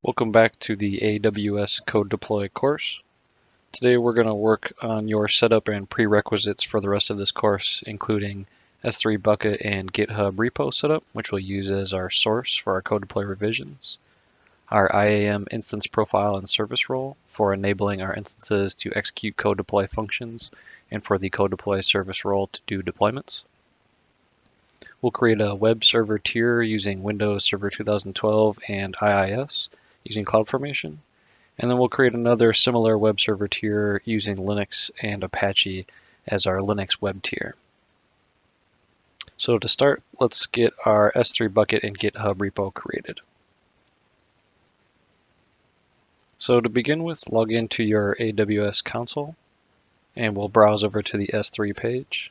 Welcome back to the AWS CodeDeploy course. Today we're going to work on your setup and prerequisites for the rest of this course, including S3 bucket and GitHub repo setup, which we'll use as our source for our CodeDeploy revisions, our IAM instance profile and service role for enabling our instances to execute CodeDeploy functions, and for the CodeDeploy service role to do deployments. We'll create a web server tier using Windows Server 2012 and IIS using CloudFormation. And then we'll create another similar web server tier using Linux and Apache as our Linux web tier. So to start, let's get our S3 bucket and GitHub repo created. So to begin with, log into your AWS console and we'll browse over to the S3 page.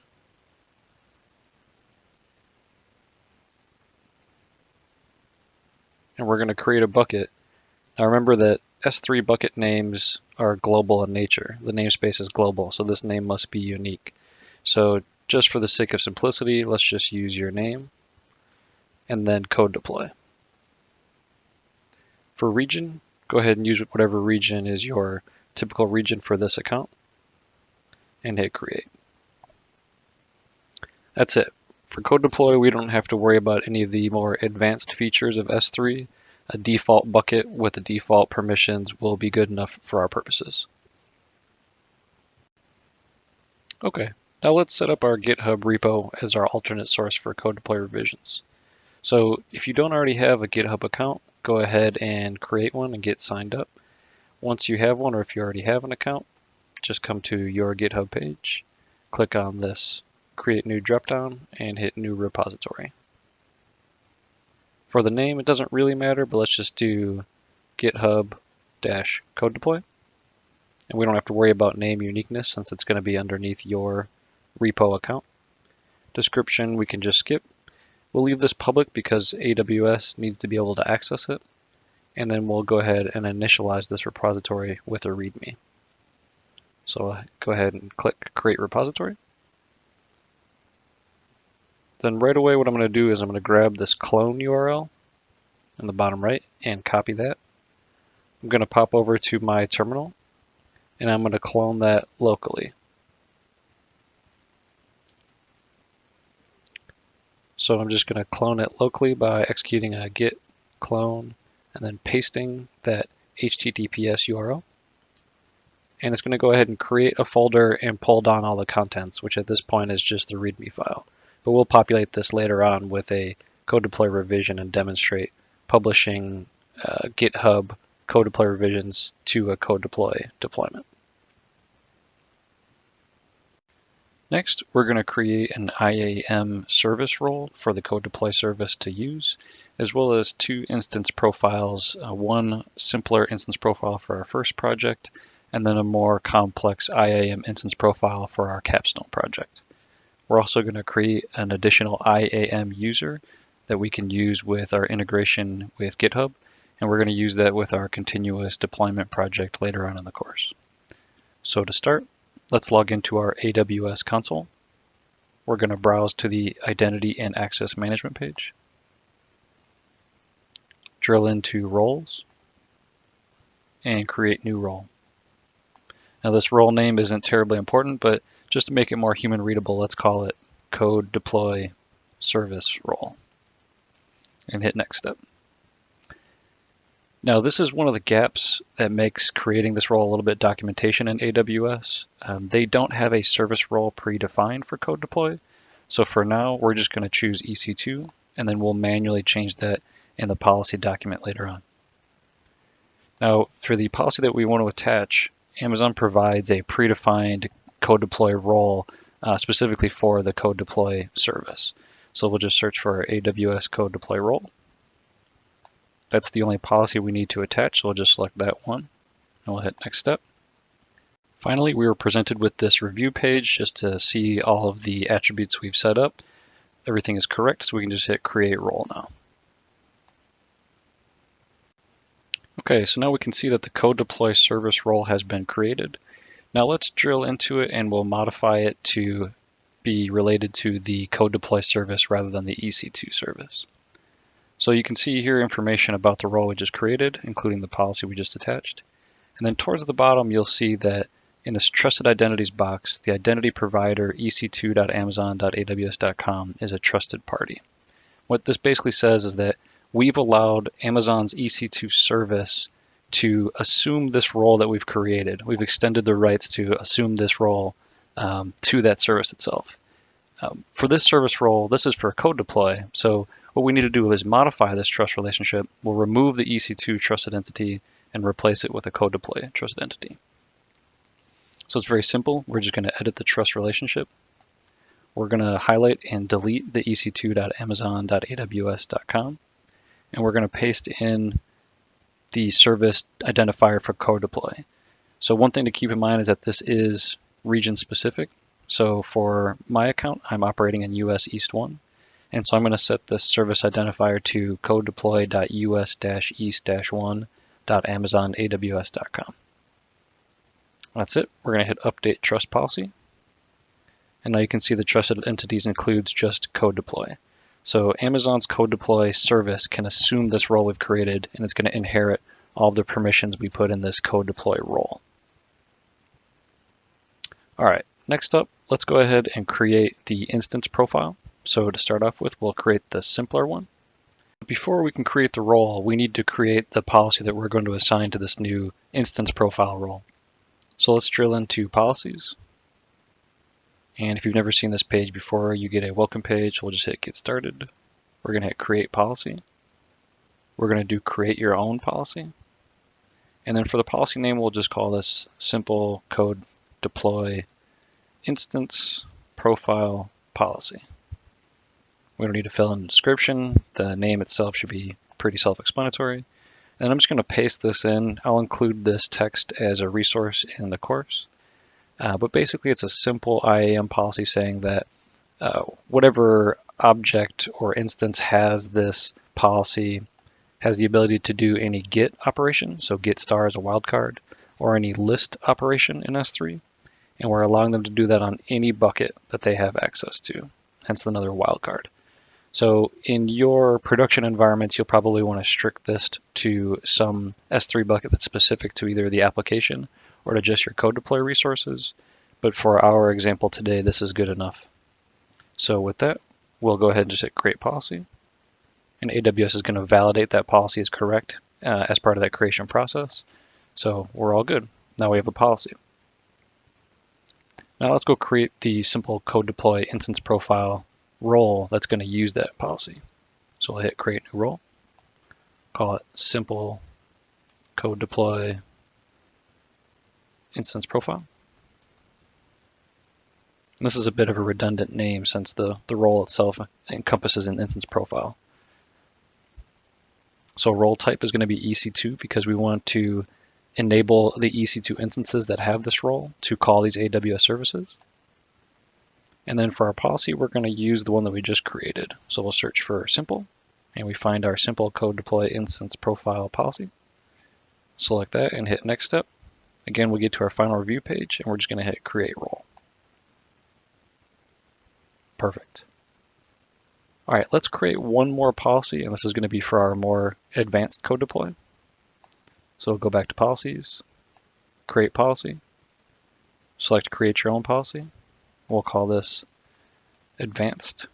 And we're going to create a bucket. Now remember that S3 bucket names are global in nature. The namespace is global, so this name must be unique. So just for the sake of simplicity, let's just use your name and then CodeDeploy. For region, go ahead and use whatever region is your typical region for this account and hit create. That's it. For CodeDeploy, we don't have to worry about any of the more advanced features of S3. A default bucket with the default permissions will be good enough for our purposes. Okay, now let's set up our GitHub repo as our alternate source for CodeDeploy revisions. So if you don't already have a GitHub account, go ahead and create one and get signed up. Once you have one, or if you already have an account, just come to your GitHub page, click on this Create New dropdown, and hit New Repository. For the name, it doesn't really matter, but let's just do GitHub-CodeDeploy. And we don't have to worry about name uniqueness since it's going to be underneath your repo account. Description, we can just skip. We'll leave this public because AWS needs to be able to access it. And then we'll go ahead and initialize this repository with a README. So go ahead and click Create Repository. Then right away what I'm going to do is I'm going to grab this clone URL in the bottom right and copy that. I'm going to pop over to my terminal and I'm going to clone that locally. So I'm just going to clone it locally by executing a git clone and then pasting that HTTPS URL. And it's going to go ahead and create a folder and pull down all the contents, which at this point is just the README file. But we'll populate this later on with a CodeDeploy revision and demonstrate publishing GitHub CodeDeploy revisions to a CodeDeploy deployment. Next, we're going to create an IAM service role for the CodeDeploy service to use, as well as two instance profiles, one simpler instance profile for our first project, and then a more complex IAM instance profile for our capstone project. We're also going to create an additional IAM user that we can use with our integration with GitHub, and we're going to use that with our continuous deployment project later on in the course. So to start, let's log into our AWS console. We're going to browse to the Identity and Access Management page, drill into Roles, and create new role. Now this role name isn't terribly important, but just to make it more human readable, let's call it CodeDeploy Service Role and hit Next Step. Now this is one of the gaps that makes creating this role a little bit documentation in AWS. They don't have a service role predefined for CodeDeploy. So for now, we're just going to choose EC2 and then we'll manually change that in the policy document later on. Now for the policy that we want to attach, Amazon provides a predefined CodeDeploy role specifically for the CodeDeploy service. So we'll just search for AWS CodeDeploy role. That's the only policy we need to attach, so we'll just select that one and we'll hit Next Step. Finally, we were presented with this review page just to see all of the attributes we've set up. Everything is correct, so we can just hit Create Role now. Okay, so now we can see that the CodeDeploy service role has been created. Now let's drill into it and we'll modify it to be related to the CodeDeploy service rather than the EC2 service. So you can see here information about the role we just created, including the policy we just attached. And then towards the bottom, you'll see that in this trusted identities box, the identity provider ec2.amazon.aws.com is a trusted party. What this basically says is that we've allowed Amazon's EC2 service to assume this role that we've created. We've extended the rights to assume this role to that service itself. For this service role, this is for code deploy. So what we need to do is modify this trust relationship. We'll remove the EC2 trusted entity and replace it with a code deploy trusted entity. So it's very simple. We're just going to edit the trust relationship. We're going to highlight and delete the ec2.amazon.aws.com. And we're going to paste in the service identifier for code deploy. So one thing to keep in mind is that this is region specific. So for my account, I'm operating in US East 1. And so I'm going to set this service identifier to codedeploy.us-east-1.amazonaws.com. That's it. We're going to hit update trust policy. And now you can see the trusted entities includes just code deploy. So Amazon's code deploy service can assume this role we've created, and it's going to inherit all of the permissions we put in this code deploy role. All right, next up, let's go ahead and create the instance profile. So to start off with, we'll create the simpler one. Before we can create the role, we need to create the policy that we're going to assign to this new instance profile role. So let's drill into policies. And if you've never seen this page before, you get a welcome page. We'll just hit get started. We're going to hit create policy. We're going to do create your own policy. And then for the policy name, we'll just call this simple code deploy instance profile policy. We don't need to fill in the description. The name itself should be pretty self-explanatory. And I'm just going to paste this in. I'll include this text as a resource in the course. But basically, it's a simple IAM policy saying that whatever object or instance has this policy has the ability to do any get operation, so get star is a wildcard, or any list operation in S3. And we're allowing them to do that on any bucket that they have access to, hence another wildcard. So in your production environments, you'll probably want to strict this to some S3 bucket that's specific to either the application or to just your code deploy resources. But for our example today, this is good enough. So with that, we'll go ahead and just hit create policy. And AWS is going to validate that policy is correct as part of that creation process. So we're all good. Now we have a policy. Now let's go create the simple code deploy instance profile role that's going to use that policy. So we'll hit create new role, call it simple code deploy instance profile. And this is a bit of a redundant name since the role itself encompasses an instance profile. So role type is going to be EC2 because we want to enable the EC2 instances that have this role to call these AWS services. And then for our policy, we're going to use the one that we just created. So we'll search for simple, and we find our simple code deploy instance profile policy. Select that and hit next step. Again, we'll get to our final review page, and we're just going to hit create role. Perfect. All right, let's create one more policy, and this is going to be for our more advanced code deploy. So we'll go back to policies, create policy, select create your own policy. We'll call this advanced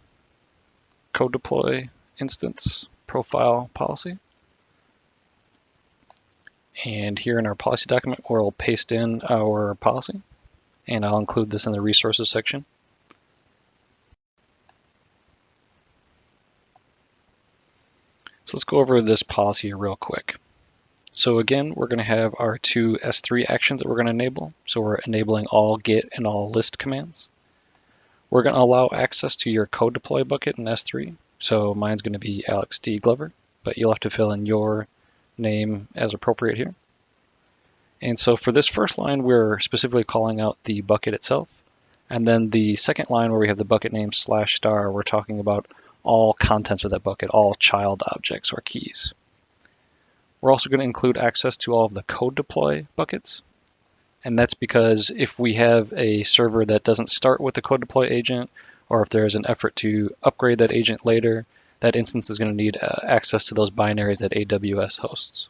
code deploy instance profile policy. And here in our policy document, we'll paste in our policy, and I'll include this in the resources section. So let's go over this policy real quick. So again, we're going to have our two S3 actions that we're going to enable. So we're enabling all get and all list commands. We're going to allow access to your code deploy bucket in S3. So mine's going to be Alex D. Glover, but you'll have to fill in your name as appropriate here. And so for this first line, we're specifically calling out the bucket itself. And then the second line where we have the bucket name /*, we're talking about all contents of that bucket, all child objects or keys. We're also going to include access to all of the code deploy buckets. And that's because if we have a server that doesn't start with the code deploy agent, or if there's an effort to upgrade that agent later, that instance is going to need access to those binaries that AWS hosts.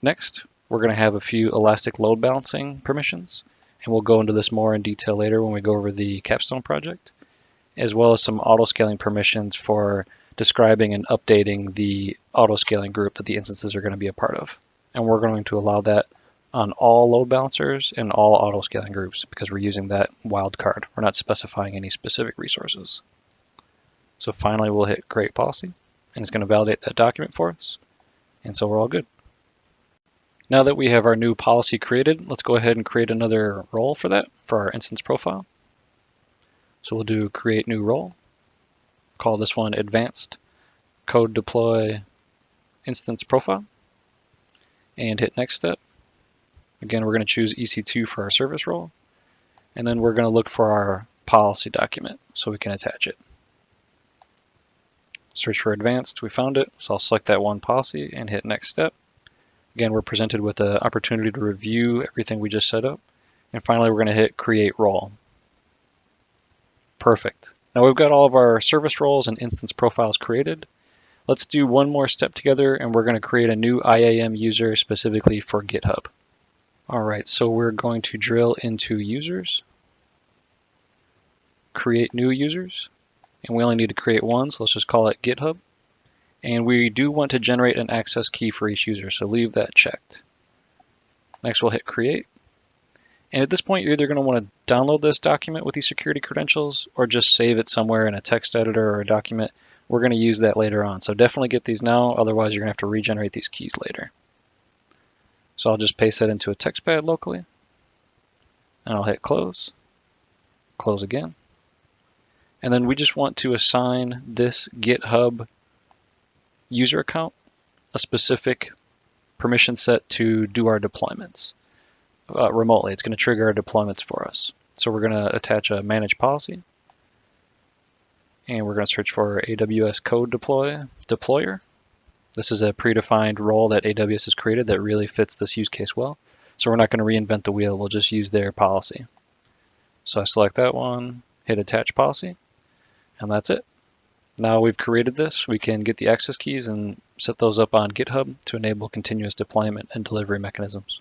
Next, we're going to have a few elastic load balancing permissions, and we'll go into this more in detail later when we go over the capstone project, as well as some auto-scaling permissions for describing and updating the auto-scaling group that the instances are going to be a part of. And we're going to allow that on all load balancers and all auto-scaling groups because we're using that wildcard. We're not specifying any specific resources. So finally, we'll hit create policy, and it's going to validate that document for us. And so we're all good. Now that we have our new policy created, let's go ahead and create another role for that, for our instance profile. So we'll do create new role, call this one advanced CodeDeploy instance profile, and hit next step. Again, we're going to choose EC2 for our service role, and then we're going to look for our policy document so we can attach it. Search for advanced, we found it, so I'll select that one policy and hit next step. Again, we're presented with the opportunity to review everything we just set up. And finally, we're going to hit create role. Perfect. Now we've got all of our service roles and instance profiles created. Let's do one more step together, and we're going to create a new IAM user specifically for GitHub. All right, so we're going to drill into users, create new users, and we only need to create one, so let's just call it GitHub. And we do want to generate an access key for each user, so leave that checked. Next, we'll hit create. And at this point, you're either going to want to download this document with these security credentials or just save it somewhere in a text editor or a document. We're going to use that later on. So definitely get these now, otherwise you're going to have to regenerate these keys later. So I'll just paste that into a text pad locally. And I'll hit close. Close again. And then we just want to assign this GitHub user account a specific permission set to do our deployments remotely. It's going to trigger our deployments for us. So we're going to attach a manage policy, and we're going to search for AWS CodeDeploy deployer. This is a predefined role that AWS has created that really fits this use case well. So we're not going to reinvent the wheel. We'll just use their policy. So I select that one, hit attach policy, and that's it. Now we've created this, we can get the access keys and set those up on GitHub to enable continuous deployment and delivery mechanisms.